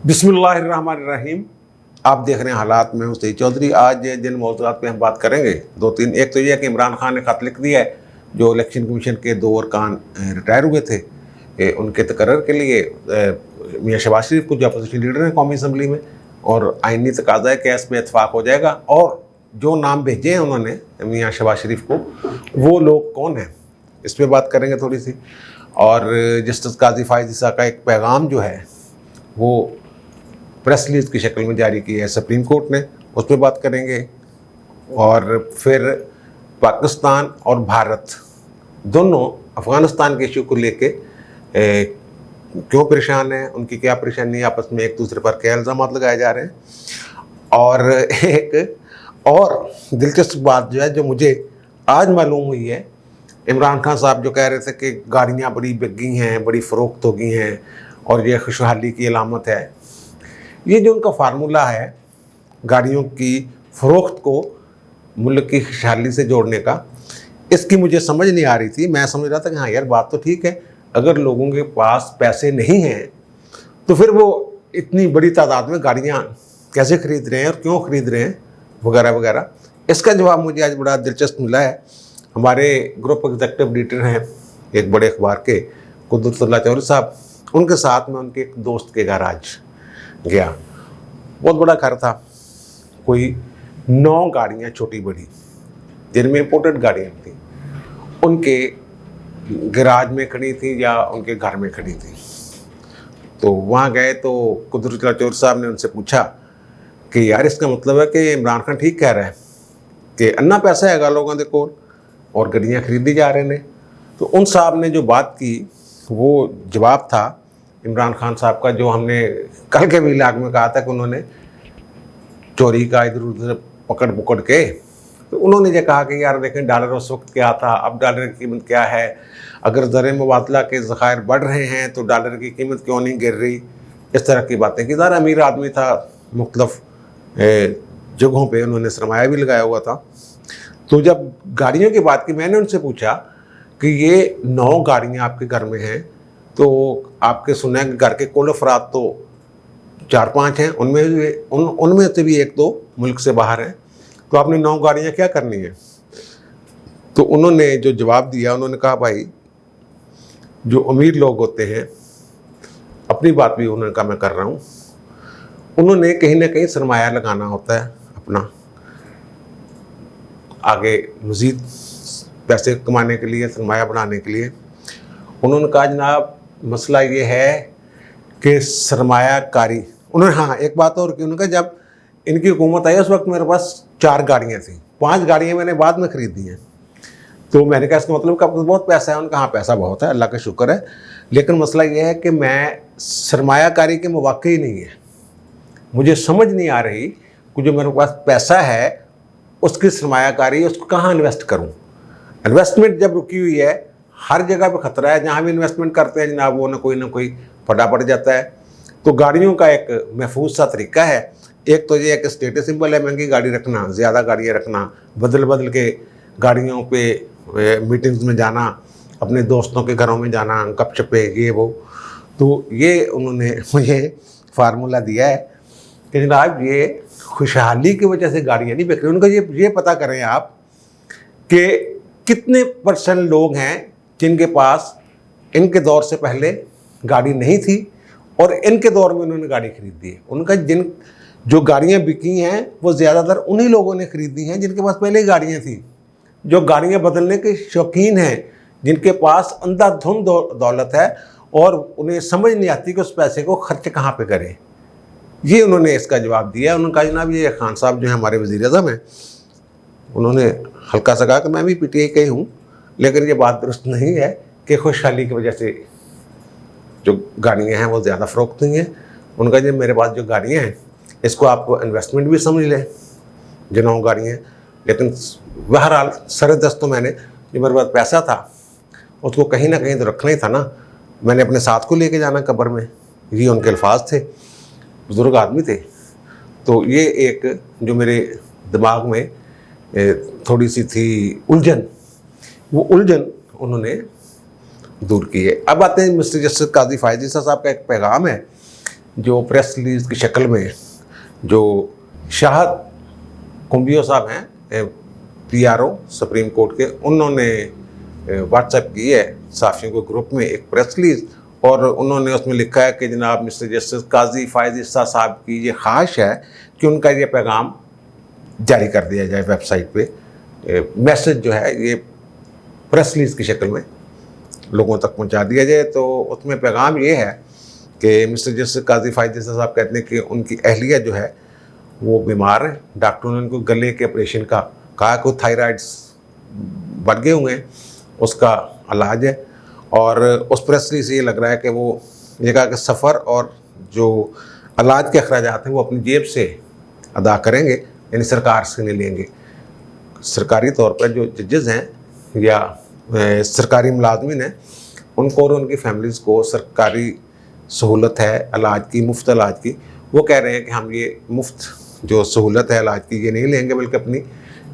बिस्मिल्लाहिर्रहमानिर्रहीम। आप देख रहे हैं हालात में हूँ सईद चौधरी। आज जिन मौज़ूआत पे हम बात करेंगे दो तीन, एक तो यह है कि इमरान खान ने खत लिख दिया है जो इलेक्शन कमीशन के 2 अरकान रिटायर हुए थे, उनके तकर्रर के लिए मियाँ शहबाज शरीफ को जो अपोजिशन लीडर हैं कौमी असम्बली में, और आइनी तकाजा है कि इस पर इतफाक़ हो जाएगा। और जो नाम भेजे हैं उन्होंने मियाँ शहबाज शरीफ को, वो लोग कौन हैं, इस पर बात करेंगे थोड़ी सी। और जस्टिस काजी फायज़ ईसा का एक पैगाम जो है वो प्रेस रिलीज़ की शक्ल में जारी की है सुप्रीम कोर्ट ने, उस पर बात करेंगे। और फिर पाकिस्तान और भारत दोनों अफ़गानिस्तान के इशू को लेके क्यों परेशान हैं, उनकी क्या परेशानी है, आपस में एक दूसरे पर क्या इल्ज़ाम लगाए जा रहे हैं। और एक और दिलचस्प बात जो है जो मुझे आज मालूम हुई है, इमरान खान साहब जो कह रहे थे कि गाड़ियाँ बड़ी बिक गई हैं, बड़ी फ़रोख्त हो गई हैं और ये खुशहाली की अलामत है। ये जो उनका फार्मूला है गाड़ियों की फ़रोख्त को मुल्क की खुशहाली से जोड़ने का, इसकी मुझे समझ नहीं आ रही थी। मैं समझ रहा था कि हाँ यार बात तो ठीक है, अगर लोगों के पास पैसे नहीं हैं तो फिर वो इतनी बड़ी तादाद में गाड़ियाँ कैसे ख़रीद रहे हैं और क्यों ख़रीद रहे हैं वगैरह वगैरह। इसका जवाब मुझे आज बड़ा दिलचस्प मिला है। हमारे ग्रुप एग्जीक्यूटिव एडिटर हैं एक बड़े अखबार के, कुदरतुल्लाह चौधरी साहब, उनके साथ में उनके एक दोस्त के घर आज गया। बहुत बड़ा घर था, कोई 9 गाड़ियाँ छोटी बड़ी जिनमें इंपोर्टेड गाड़ियाँ थी, उनके गैराज में खड़ी थी या उनके घर में खड़ी थी। तो वहाँ गए तो कुदरतुल्लाह चौधरी साहब ने उनसे पूछा कि यार इसका मतलब है कि इमरान खान ठीक कह रहा है कि अन्ना पैसा हैगा लोगों के कोल और गाड़ियाँ खरीदी जा रहे हैं। तो उन साहब ने जो बात की वो जवाब था इमरान खान साहब का, जो हमने कल के व्लॉग में कहा था कि उन्होंने चोरी का इधर उधर पकड़ के, तो उन्होंने ये कहा कि यार देखें डॉलर उस वक्त क्या था, अब डॉलर की कीमत क्या है, अगर ज़र मुबादला के ज़खायर बढ़ रहे हैं तो डॉलर की कीमत क्यों नहीं गिर रही। इस तरह की बातें की। ज़रा अमीर आदमी था, मुख्तलिफ जगहों पे उन्होंने सरमाया भी लगाया हुआ था। तो जब गाड़ियों की बात की, मैंने उनसे पूछा कि ये 9 गाड़ियाँ आपके घर में हैं, तो आपके सुना कि घर के कुल अफराद तो 4-5 हैं, उनमें से भी 1-2 मुल्क से बाहर हैं, तो आपने 9 गाड़ियाँ क्या करनी है। तो उन्होंने जो जवाब दिया, उन्होंने कहा भाई जो अमीर लोग होते हैं, अपनी बात भी उन्होंने कहा मैं कर रहा हूँ, उन्होंने कहीं ना कहीं सरमाया लगाना होता है अपना, आगे मज़ीद पैसे कमाने के लिए, सरमाया बढ़ाने के लिए। उन्होंने कहा जनाब मसला ये है कि सरमायाकारी, उन्होंने हाँ एक बात और की, उन्होंने कहा जब इनकी हुकूमत आई उस वक्त मेरे पास 4 गाड़ियाँ थी, 5 गाड़ियाँ मैंने बाद में ख़रीदी हैं। तो मैंने कहा इसका मतलब कि आपके बहुत पैसा है। उनका हाँ पैसा बहुत है, अल्लाह का शुक्र है, लेकिन मसला ये है कि मैं सरमायाकारी के मौक़े ही नहीं है, मुझे समझ नहीं आ रही कि जो मेरे पास पैसा है उसकी सरमायाकारी, उसको कहाँ इन्वेस्ट करूँ। इन्वेस्टमेंट जब रुकी हुई है, हर जगह पे ख़तरा है, जहाँ भी इन्वेस्टमेंट करते हैं जनाब वो ना कोई फटा पड़ जाता है। तो गाड़ियों का एक महफूज सा तरीका है, एक तो ये एक स्टेटस सिंबल है महंगी गाड़ी रखना, ज़्यादा गाड़ियाँ रखना, बदल के गाड़ियों पे मीटिंग्स में जाना, अपने दोस्तों के घरों में जाना, गपशपे ये वो। तो ये उन्होंने मुझे फार्मूला दिया है कि जनाब ये खुशहाली की वजह से गाड़ियाँ नहीं बिक रही। उनका ये पता करें आप कि कितने % लोग हैं जिनके पास इनके दौर से पहले गाड़ी नहीं थी और इनके दौर में उन्होंने गाड़ी खरीदी है। उनका जो गाड़ियाँ बिकी हैं वो ज़्यादातर उन्हीं लोगों ने ख़रीदी हैं जिनके पास पहले ही गाड़ियाँ थी, जो गाड़ियाँ बदलने के शौकीन हैं, जिनके पास अंधाधुंध दौलत है और उन्हें समझ नहीं आती कि उस पैसे को खर्च कहाँ पे करें। ये उन्होंने इसका जवाब दिया। उन्होंने कहा जनाब ये खान साहब जो है हमारे वज़ीर-ए-आज़म हैं, उन्होंने हल्का सा कहा कि मैं भी PTI का ही हूँ, लेकिन ये बात दुरुस्त नहीं है कि खुशहाली की वजह से जो गाड़ियाँ हैं वो ज़्यादा फ़रोख्त हुई हैं। उनका जो मेरे पास जो गाड़ियाँ हैं इसको आप इन्वेस्टमेंट भी समझ लें, जो 9 गाड़ियाँ, लेकिन बहरहाल सरदस्त तो मैंने जो मेरे पास पैसा था उसको कहीं ना कहीं तो रखना ही था ना, मैंने अपने साथ को लेके जाना कब्र में, ये उनके अल्फाज थे, बुज़ुर्ग आदमी थे। तो ये एक जो मेरे दिमाग में थोड़ी सी थी उलझन, वो उलझन उन्होंने दूर की है। अब आते हैं मिस्टर जस्टिस काजी फायज़ ईसा साहब का एक पैगाम है जो प्रेस रिलीज की शक्ल में जो शाहद कुंबियो साहब हैं PRO सुप्रीम कोर्ट के, उन्होंने व्हाट्सएप की है साफियों के ग्रुप में एक प्रेस रिलीज, और उन्होंने उसमें लिखा है कि जनाब मिस्टर जस्टिस काजी फायज ईसा साहब की ये ख्वाहिश है कि उनका ये पैगाम जारी कर दिया जाए वेबसाइट पे। मैसेज जो है ये प्रेस रिलीज की शक्ल में लोगों तक पहुंचा दिया जाए। तो उसमें पैगाम ये है कि मिस्टर जस्टिस काजी फायज ईसा साहब कहते हैं कि उनकी अहलिया जो है वो बीमार है। डॉक्टरों ने उनको गले के ऑपरेशन का कहा कि थायराइड्स बढ़ गए हुए हैं, उसका इलाज है। और उस प्रेस रिलीज से ये लग रहा है कि वो ये कहा कि सफ़र और जो इलाज के अखराजात हैं वो अपनी जेब से अदा करेंगे, यानी सरकार से नहीं लेंगे। सरकारी तौर पर जो जजेस हैं या सरकारी मुलाजमिन हैं, उनको और उनकी फैमिलीज़ को सरकारी सहूलत है इलाज की, मुफ्त इलाज की, वो कह रहे हैं कि हम ये मुफ्त जो सहूलत है इलाज की ये नहीं लेंगे, बल्कि अपनी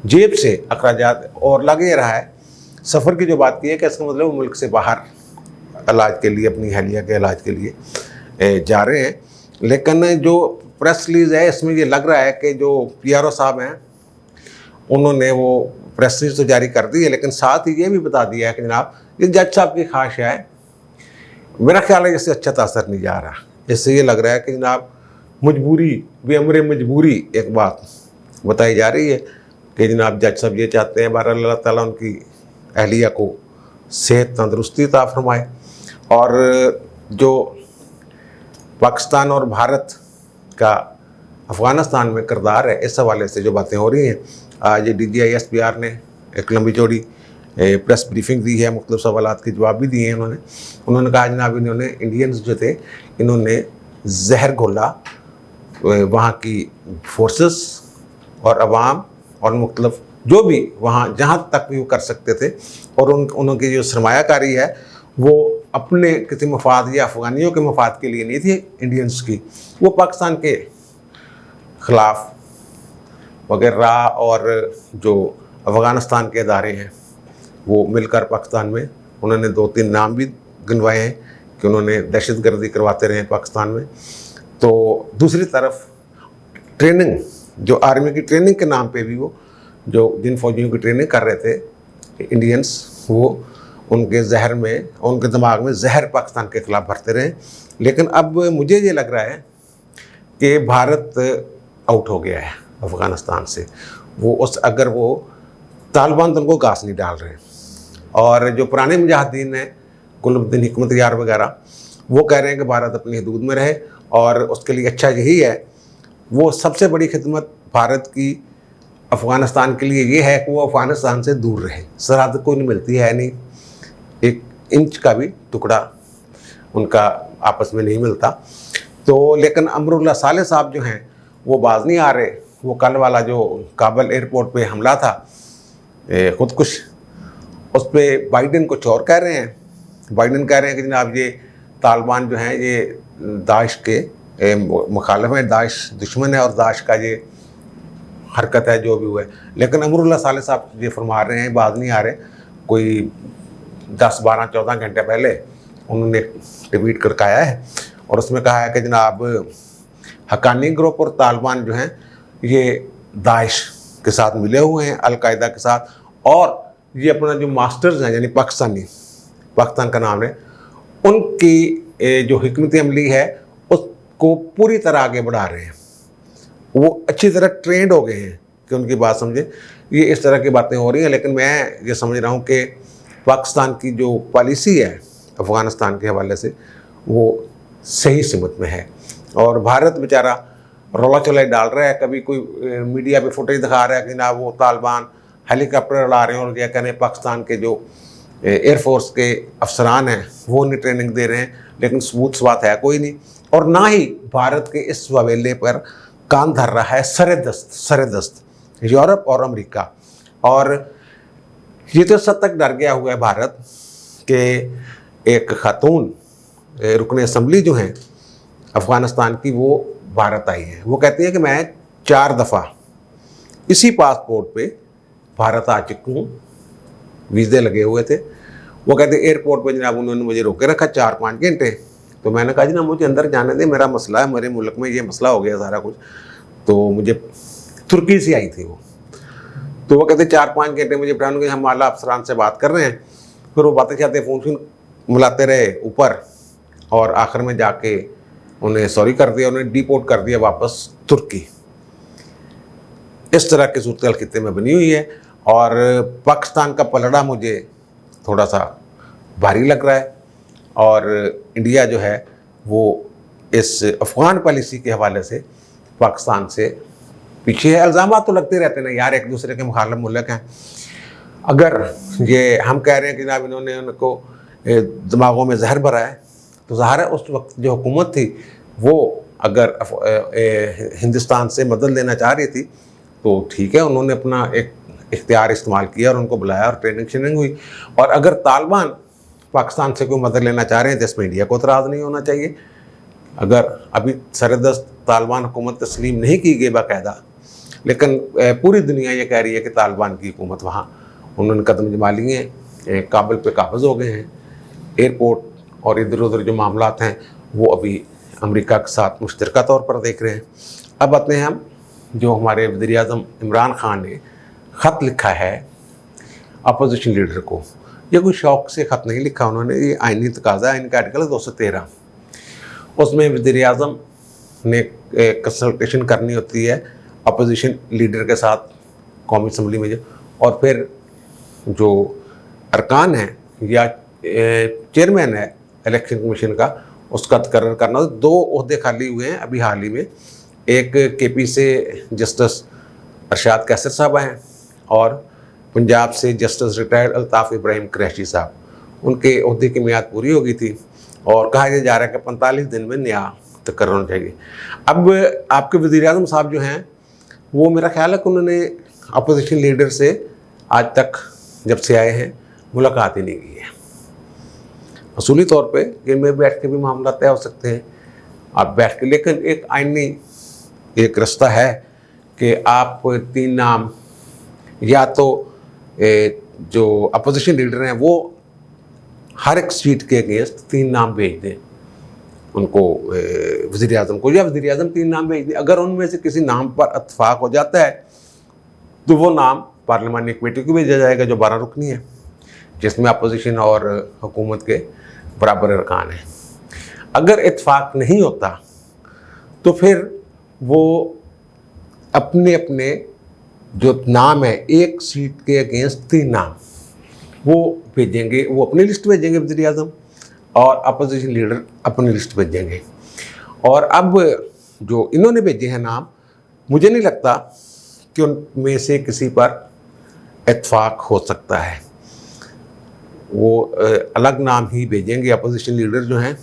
जेब से अखराजात। और लग ये रहा है सफ़र की जो बात की है कि इसका मतलब वो मुल्क से बाहर इलाज के लिए, अपनी अहलिया के इलाज के लिए जा रहे हैं। लेकिन जो प्रेस रिलीज़ है इसमें ये लग रहा है कि जो PRO साहब हैं उन्होंने वो प्रेस रिलीज तो जारी कर दी है, लेकिन साथ ही ये भी बता दिया है कि जनाब ये जज साहब की ख्वाहिश है। मेरा ख्याल है इससे अच्छा असर नहीं जा रहा। इससे ये लग रहा है कि जनाब मजबूरी बेअमरे मजबूरी एक बात बताई जा रही है कि जनाब जज साहब ये चाहते हैं बहरहाल अल्लाह ताला उनकी अहलिया को सेहत तंदरुस्ती अता फरमाए। और जो पाकिस्तान और भारत का अफ़गानिस्तान में किरदार है, इस हवाले से जो बातें हो रही हैं, आज DGI SPR ने एक लंबी चौड़ी प्रेस ब्रीफिंग दी है, मुख्तलिफ सवालात के जवाब भी दिए हैं। उन्होंने कहा जनाब इन्होंने इंडियंस जो थे इन्होंने जहर घोला वहाँ की फोर्सेस और अवाम और मुख्तलिफ जो भी वहाँ जहाँ तक भी वो कर सकते थे, और उनकी जो सरमायाकारी है वो अपने किसी मफाद या अफ़गानियों के मफाद के लिए नहीं थी इंडियंस की, वो पाकिस्तान के ख़िलाफ़ वगैरह। और जो अफ़गानिस्तान के इदारे हैं वो मिलकर पाकिस्तान में उन्होंने 2-3 नाम भी गिनवाए हैं कि उन्होंने दहशतगर्दी करवाते रहे पाकिस्तान में। तो दूसरी तरफ ट्रेनिंग, जो आर्मी की ट्रेनिंग के नाम पे भी वो जो जिन फौजियों की ट्रेनिंग कर रहे थे इंडियंस, वो उनके जहर में, उनके दिमाग में जहर पाकिस्तान के ख़िलाफ़ भरते रहे। लेकिन अब मुझे ये लग रहा है कि भारत आउट हो गया है अफ़गानिस्तान से। वो अगर वो तालिबान तो उनको घास नहीं डाल रहे, और जो पुराने मुजाहिदीन हैं गुलबुद्दीन हिकमत यार वगैरह, वो कह रहे हैं कि भारत अपनी हदूद में रहे, और उसके लिए अच्छा यही है। वो सबसे बड़ी खिदमत भारत की अफ़गानिस्तान के लिए ये है कि वो अफ़गानिस्तान से दूर रहे। सरहद कोई नहीं मिलती है, नहीं एक इंच का भी टुकड़ा उनका आपस में नहीं मिलता। तो लेकिन अमरुल्लाह साले साहब जो हैं वो बाज नहीं आ रहे। वो कल वाला जो काबुल एयरपोर्ट पे हमला था खुदकुश, उस पर बाइडेन कुछ और कह रहे हैं। बाइडेन कह रहे हैं कि जनाब ये तालिबान जो हैं ये दाइश के मुखालिफ हैं, दाइश दुश्मन है और दाइश का ये हरकत है जो भी हुआ है। लेकिन अमरुल्लाह साले साहब ये फरमा रहे हैं, बाज नहीं आ रहे। कोई 10-12-14 घंटे पहले उन्होंने ट्वीट करके आया है और उसमें कहा है कि जनाब हक्कानी ग्रुप और तालिबान जो हैं ये दाइश के साथ मिले हुए हैं, अलकायदा के साथ, और ये अपना जो मास्टर्स हैं यानी पाकिस्तान का नाम है, उनकी जो हिकमत अमली है उसको पूरी तरह आगे बढ़ा रहे हैं। वो अच्छी तरह ट्रेंड हो गए हैं कि उनकी बात समझे। ये इस तरह की बातें हो रही हैं, लेकिन मैं ये समझ रहा हूँ कि पाकिस्तान की जो पॉलिसी है अफ़गानिस्तान के हवाले से वो सही सिमत में है। और भारत बेचारा रौला चलाई डाल रहा है, कभी कोई मीडिया पे फुटेज दिखा रहा है कि ना वो तालिबान हेलीकॉप्टर उड़ा रहे हैं और यह कहने पाकिस्तान के जो एयरफोर्स के अफसरान हैं वो उन्हें ट्रेनिंग दे रहे हैं, लेकिन सबूत बात है कोई नहीं। और ना ही भारत के इस रवैये पर कान धर रहा है सरदस्त यूरोप और अमेरिका। और ये तो सद तक डर गया हुआ है भारत कि एक खातून रुकन असम्बली जो हैं अफ़गानिस्तान की, वो भारत आई हैं। वो कहती है कि मैं 4 दफ़ा इसी पासपोर्ट पे भारत आ चुकी हूँ, वीज़े लगे हुए थे। वो कहते एयरपोर्ट पे जनाब उन्होंने मुझे रोके रखा 4-5 घंटे, तो मैंने कहा जी ना मुझे अंदर जाने दे, मेरा मसला है, मेरे मुल्क में ये मसला हो गया सारा कुछ। तो मुझे तुर्की से आई थी वो, तो वो कहते 4-5 घंटे मुझे बिठाने के, हम आला अफसरान से बात कर रहे हैं। फिर वो बातें चाहते फ़ोन मिलाते रहे ऊपर, और आखिर में जाके उन्हें सॉरी कर दिया, उन्हें डिपोर्ट कर दिया वापस तुर्की। इस तरह की सूरत खित्ते में बनी हुई है, और पाकिस्तान का पलड़ा मुझे थोड़ा सा भारी लग रहा है। और इंडिया जो है वो इस अफ़गान पॉलिसी के हवाले से पाकिस्तान से पीछे है। इल्ज़ाम तो लगते रहते हैं यार, एक दूसरे के मुखालिफ मुल्क हैं। अगर ये हम कह रहे हैं कि जनाब इन्होंने उनको दिमागों में जहर भरा है, तो ज़ाहिर है उस वक्त जो हुकूमत थी वो अगर हिंदुस्तान से मदद लेना चाह रही थी तो ठीक है, उन्होंने अपना एक इख्तियार इस्तेमाल किया और उनको बुलाया और ट्रेनिंग शेनिंग हुई। और अगर तालिबान पाकिस्तान से कोई मदद लेना चाह रहे हैं तो इसमें इंडिया को एतराज़ नहीं होना चाहिए। अगर अभी सरदस्त तालिबान हुकूमत तस्लीम नहीं की गई बाकायदा, लेकिन पूरी दुनिया ये कह रही है कि तालिबान की हुकूमत वहाँ उन्होंने कदम जमा लिए हैं, काबुल पे काबज़ हो गए हैं, एयरपोर्ट और इधर उधर जो मामलात हैं वो अभी अमेरिका के साथ मुश्तरका तौर पर देख रहे हैं। अब आते हैं हम, जो हमारे वज़ीर-ए-आज़म इमरान खान ने ख़त लिखा है अपोजिशन लीडर को, ये कोई शौक़ से ख़त नहीं लिखा उन्होंने, ये आइनी तकाज़ा है, इनका आर्टिकल 213, उसमें वज़ीर-ए-आज़म ने कंसल्टेशन करनी होती है अपोजिशन लीडर के साथ कौमी असम्बली में, और फिर जो अरकान है या चेयरमैन है इलेक्शन कमीशन का, उसका तकर्रर करना। 2 ओहदे खाली हुए हैं अभी हाल ही में, एक KP से जस्टिस अरशाद कैसर साहब हैं और पंजाब से जस्टिस रिटायर्ड अल्ताफ़ इब्राहिम कुरैशी साहब, उनके ओहदे की मियाद पूरी हो गई थी और कहा यह जा रहा है कि 45 दिन में नया तकर्रर होना चाहिए। अब आपके वज़ीर-ए-आज़म साहब जो हैं वो मेरा ख्याल है कि उन्होंने अपोजिशन लीडर से आज तक जब से आए हैं मुलाकात ही नहीं की है। असूली तौर पे इनमें बैठ के भी मामला तय हो सकते हैं, आप बैठ के, लेकिन एक आईनी एक रास्ता है कि आप 3 नाम, या तो जो अपोजिशन लीडर हैं वो हर एक सीट के अगेंस्ट 3 नाम भेज दें उनको, वज़ीर-ए-आज़म को, या वज़ीर-ए-आज़म 3 नाम भेज दें। अगर उनमें से किसी नाम पर इत्तफाक हो जाता है तो वो नाम पार्लिमानी कमेटी को भेजा जाएगा जो 12 रुकनी है, जिसमें अपोजिशन और हुकूमत के बराबर अरकान हैं। अगर इत्तफाक नहीं होता तो फिर वो अपने अपने जो नाम है एक सीट के अगेंस्ट 3 नाम वो भेजेंगे, वो अपनी लिस्ट भेजेंगे वज़ीर-ए-आज़म, और अपोजिशन लीडर अपनी लिस्ट भेजेंगे। और अब जो इन्होंने भेजे हैं नाम, मुझे नहीं लगता कि उनमें से किसी पर इत्तफाक हो सकता है, वो अलग नाम ही भेजेंगे अपोजिशन लीडर जो हैं।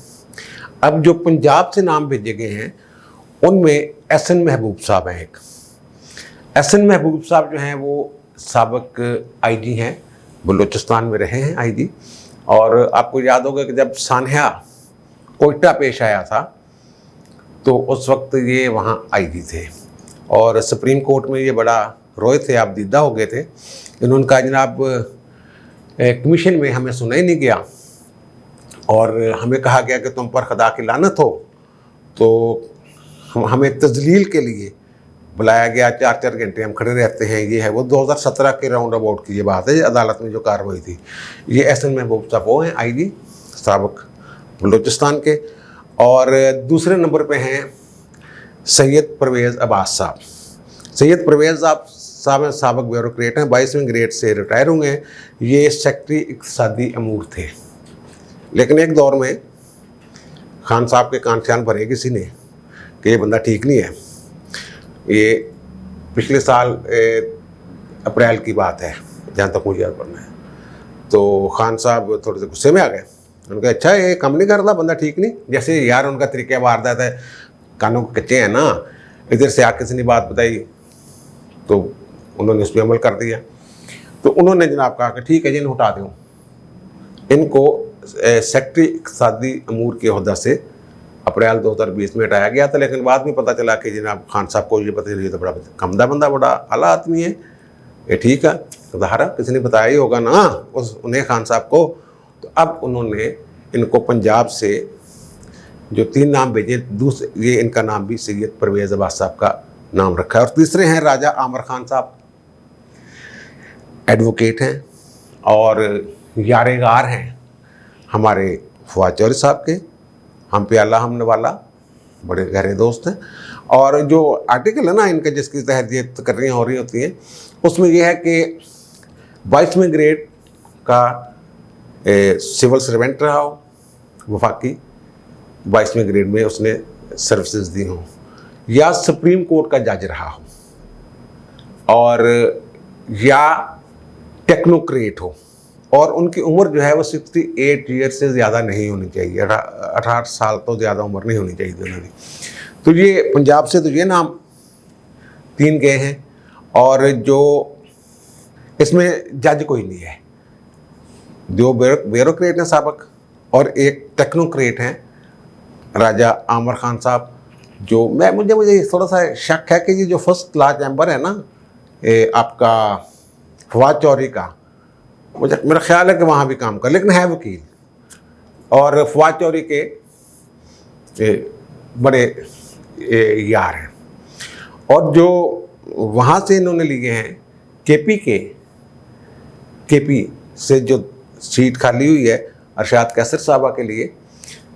अब जो पंजाब से नाम भेजे गए हैं उनमें SN महबूब साहब हैं। एक SN महबूब साहब जो हैं वो साबिक IG हैं, बलूचिस्तान में रहे हैं IG, और आपको याद होगा कि जब सान्या कोयटा पेश आया था तो उस वक्त ये वहाँ IG थे और सुप्रीम कोर्ट में ये बड़ा रोए थे, आप दीदा हो गए थे। इन्होंने कहा जनाब कमीशन में हमें सुना ही नहीं गया और हमें कहा गया कि तुम पर खुदा की लानत हो, तो हमें तजलील के लिए बुलाया गया, 4-4 घंटे हम खड़े रहते हैं। ये है वो 2017 के राउंड अबाउट की ये बात है, अदालत में जो कार्रवाई थी। ये SN महबूब साहब वो हैं IG साबिक बलूचिस्तान के। और दूसरे नंबर पे हैं सैयद परवेज़ अब्बास साहब। सैयद परवेज़ साहब साबिक ब्यूरोक्रेट हैं, 22वें ग्रेड से रिटायर हुए हैं। ये सेक्रेटरी इक़्तिसादी अमूर थे, लेकिन एक दौर में खान साहब के कान शान भरे किसी ने कि ये बंदा ठीक नहीं है। ये पिछले साल अप्रैल की बात है जहाँ तक मुझे याद पड़ना है। तो खान साहब थोड़े से गुस्से में आ गए, उनका अच्छा ये काम नहीं करता, बंदा ठीक नहीं। जैसे यार उनका तरीका वारदात है, कानों के कच्चे हैं ना, इधर से आके किसी ने बात बताई तो उन्होंने उस पर अमल कर दिया। तो उन्होंने जनाब कहा कि ठीक है जी, इन्हें हटा दूँ। इनको सेक्रेटरी इक़्तिसादी अमूर के ओहदा से अप्रैल 2020 में हटाया गया था, लेकिन बाद में पता चला कि जनाब खान साहब को ये पता चलिए तो बड़ा कमदा बंदा, बड़ा आला आदमी है, ये ठीक है, ज़ाहिर किसी ने बताया ही होगा ना उन्हें खान साहब को। तो अब उन्होंने इनको पंजाब से जो 3 नाम भेजे, दूसरे ये इनका नाम भी सैयद परवेज़ अब्बास साहब का नाम रखा है। और तीसरे हैं राजा आमिर खान साहब, एडवोकेट हैं और यारेगार हैं हमारे फवाद चौधरी साहब के, हम पे अल्लाह हमने वाला बड़े गहरे दोस्त हैं। और जो आर्टिकल है ना इनका जिसकी तहत ये तकरीरें हो रही होती हैं, उसमें यह है कि 22वें ग्रेड का सिविल सर्वेंट रहा हो, वफाकी 22वें ग्रेड में उसने सर्विसेज दी हों, या सुप्रीम कोर्ट का जज रहा हो, और या टेक्नोक्रेट हो, और उनकी उम्र जो है वो 68 ईयर से ज़्यादा नहीं होनी चाहिए, 18 साल तो ज़्यादा उम्र नहीं होनी चाहिए उन्होंने। तो ये पंजाब से तो ये नाम 3 गए हैं, और जो इसमें जज कोई नहीं है, 2 ब्यूरोक्रेट हैं साबक और एक टेक्नोक्रेट हैं राजा आमिर खान साहब। जो मुझे थोड़ा सा शक है कि ये जो फर्स्ट क्लास चैम्बर है ना आपका फवाद चौधरी का, मुझे मेरा ख्याल है कि वहाँ भी काम कर, लेकिन है वकील, और फवाद चौधरी के बड़े यार हैं। और जो वहाँ से इन्होंने लिए हैं केपी से जो सीट खाली हुई है अरशाद कैसर साहबा के लिए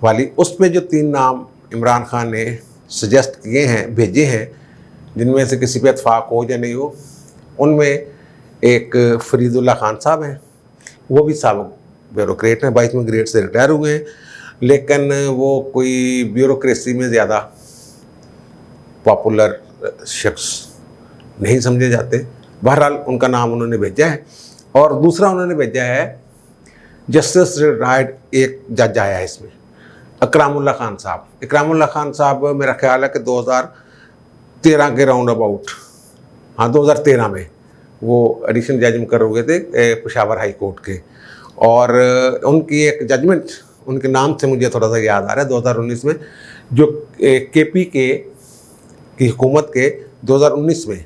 वाली, उस पर जो 3 नाम इमरान खान ने सजेस्ट किए हैं, भेजे हैं, जिनमें से किसी पे इत्फाक हो या नहीं हो, उनमें एक फरीदुल्ला खान साहब हैं, वो भी साबिक ब्यूरोक्रेट हैं, 22वें ग्रेड से रिटायर हुए हैं, लेकिन वो कोई ब्यूरोक्रेसी में ज़्यादा पॉपुलर शख्स नहीं समझे जाते। बहरहाल उनका नाम उन्होंने भेजा है। और दूसरा उन्होंने भेजा है जस्टिस रिटायर्ड एक जज आया है इसमें, इकरामुल्लाह खान साहब। इकरामुल्लाह खान साहब मेरा ख्याल है कि 2013 के राउंड अबाउट, हाँ 2013 में वो एडिशनल जज मुकर्रर हुए थे पेशावर हाई कोर्ट के, और उनकी एक जजमेंट उनके नाम से मुझे थोड़ा सा याद आ रहा है 2019 में, जो केपी की हुकूमत के 2019 में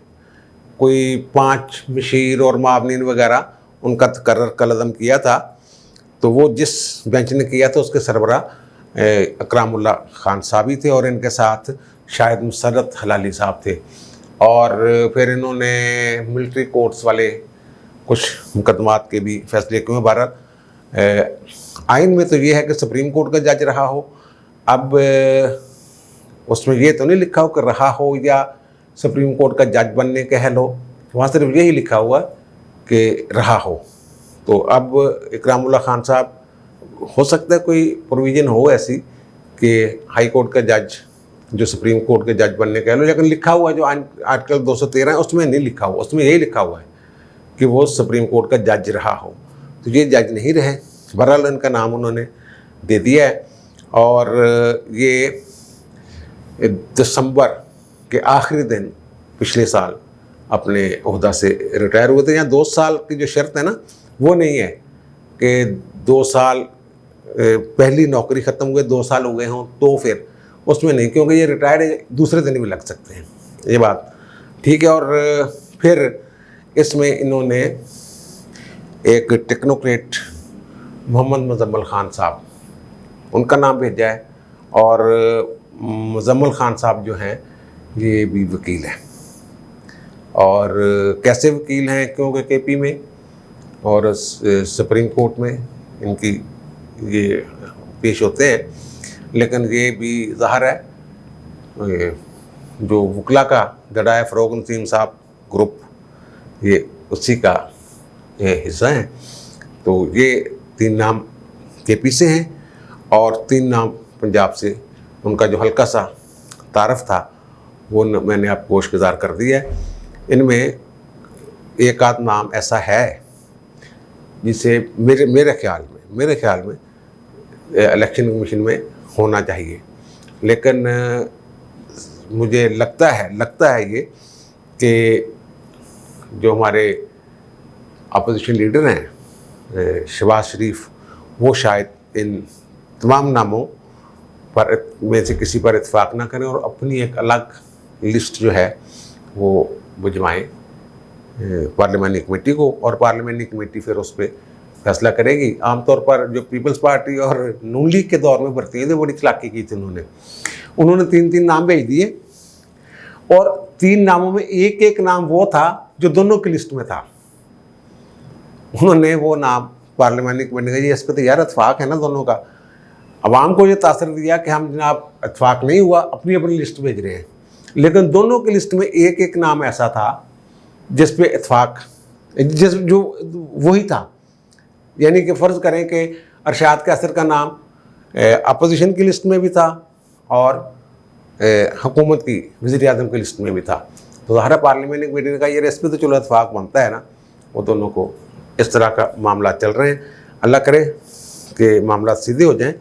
कोई 5 मशीर और मावनीन वगैरह उनका तकर्रर कलअदम किया था, तो वो जिस बेंच ने किया था उसके सरबरा इकरामुल्लाह खान साहब ही थे, और इनके साथ शायद मुसर्रत हलाली साहब थे। और फिर इन्होंने मिलिट्री कोर्ट्स वाले कुछ मुकदमात के भी फैसले किए। बहरहाल आइन में तो ये है कि सुप्रीम कोर्ट का जज रहा हो, अब उसमें ये तो नहीं लिखा हो कि रहा हो या सुप्रीम कोर्ट का जज बनने के हल हो, वहाँ सिर्फ यही लिखा हुआ कि रहा हो। तो अब इकरामुल्लाह खान साहब, हो सकता है कोई प्रोविज़न हो ऐसी कि हाई कोर्ट का जज जो सुप्रीम कोर्ट के जज बनने का, लेकिन लिखा हुआ जो आर्टिकल 213 है उसमें नहीं लिखा हुआ, उसमें यही लिखा हुआ है कि वो सुप्रीम कोर्ट का जज रहा हो, तो ये जज नहीं रहे। बहरहाल इनका नाम उन्होंने दे दिया है, और ये दिसंबर के आखिरी दिन पिछले साल अपने ओहदा से रिटायर हुए थे। यहाँ 2 साल की जो शर्त है ना, वो नहीं है कि 2 साल पहली नौकरी ख़त्म हुए 2 साल हो गए हों तो फिर, उसमें नहीं, क्योंकि ये रिटायर्ड दूसरे दिन भी लग सकते हैं, ये बात ठीक है। और फिर इसमें इन्होंने एक टेक्नोक्रेट मोहम्मद मुजम्मिल खान साहब, उनका नाम भेजा है, और मुजम्मिल खान साहब जो हैं ये भी वकील हैं। और कैसे वकील हैं, क्योंकि केपी में और सुप्रीम कोर्ट में इनकी ये पेश होते हैं, लेकिन ये भी ज़ाहिर है जो वकला का जड़ा है फ़रोग नसीम साहब ग्रुप, ये उसी का ये हिस्सा है। तो ये 3 नाम केपी से हैं और 3 नाम पंजाब से। उनका जो हल्का सा तारफ़ था वो मैंने आपको गोशगुजार कर दिया है। इनमें एक आध नाम ऐसा है जिसे मेरे ख्याल में इलेक्शन कमीशन में होना चाहिए, लेकिन मुझे लगता है ये कि जो हमारे अपोजिशन लीडर हैं शहबाज शरीफ, वो शायद इन तमाम नामों पर में से किसी पर इत्फाक ना करें और अपनी एक अलग लिस्ट जो है वो भिजवाएँ पार्लियामानी कमेटी को, और पार्लियामानी कमेटी फिर उस पर फैसला करेगी। आमतौर पर जो पीपल्स पार्टी और नून लीग के दौर में भर्ती हुई थी, बड़ी चालाकी की थी उन्होंने 3-3 नाम भेज दिए और 3 नामों में एक एक नाम वो था जो दोनों की लिस्ट में था। उन्होंने वो नाम पार्लियामेंट्री कमेटी का, इस पर तो यार इतफाक है ना दोनों का। अवाम को ये तासर दिया कि हम जनाब इतफाक नहीं हुआ, अपनी अपनी लिस्ट भेज रहे हैं, लेकिन दोनों की लिस्ट में एक एक नाम ऐसा था जिस पे इतफाक जो वही था। यानी कि फ़र्ज़ करें कि अरशाद कैसर का नाम अपोजिशन की लिस्ट में भी था और हुकूमत की वज़ीर आज़म की लिस्ट में भी था। तो ज़ाहिर पार्लियामेंट्री कमेटी का ये इस पर तो चलो इतफाक बनता है ना, वो दोनों को इस तरह का मामला चल रहे हैं। अल्लाह करे कि मामला सीधे हो जाएं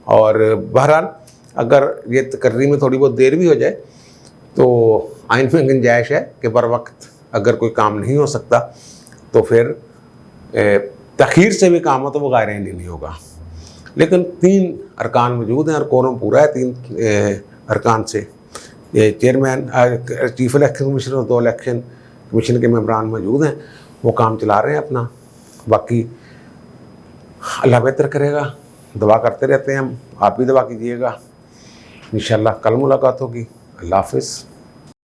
और बहरहाल अगर ये तकर्री में थोड़ी बहुत देर भी हो जाए तो आइन में गुंजाइश है कि बर वक्त अगर कोई काम नहीं हो सकता तो फिर तखीर से भी काम हो तो वो गैर आइनी नहीं होगा। लेकिन 3 अरकान मौजूद हैं और कोरम पूरा है 3 अरकान से। ये चेयरमैन, चीफ इलेक्शन कमिश्नर और 2 इलेक्शन कमीशन के मेंबरान मौजूद हैं, वो काम चला रहे हैं अपना। बाकी अल्लाह बेहतर करेगा, दुआ करते रहते हैं हम, आप भी दुआ कीजिएगा। इंशाअल्लाह कल मुलाकात होगी। अल्लाह हाफ़िज़।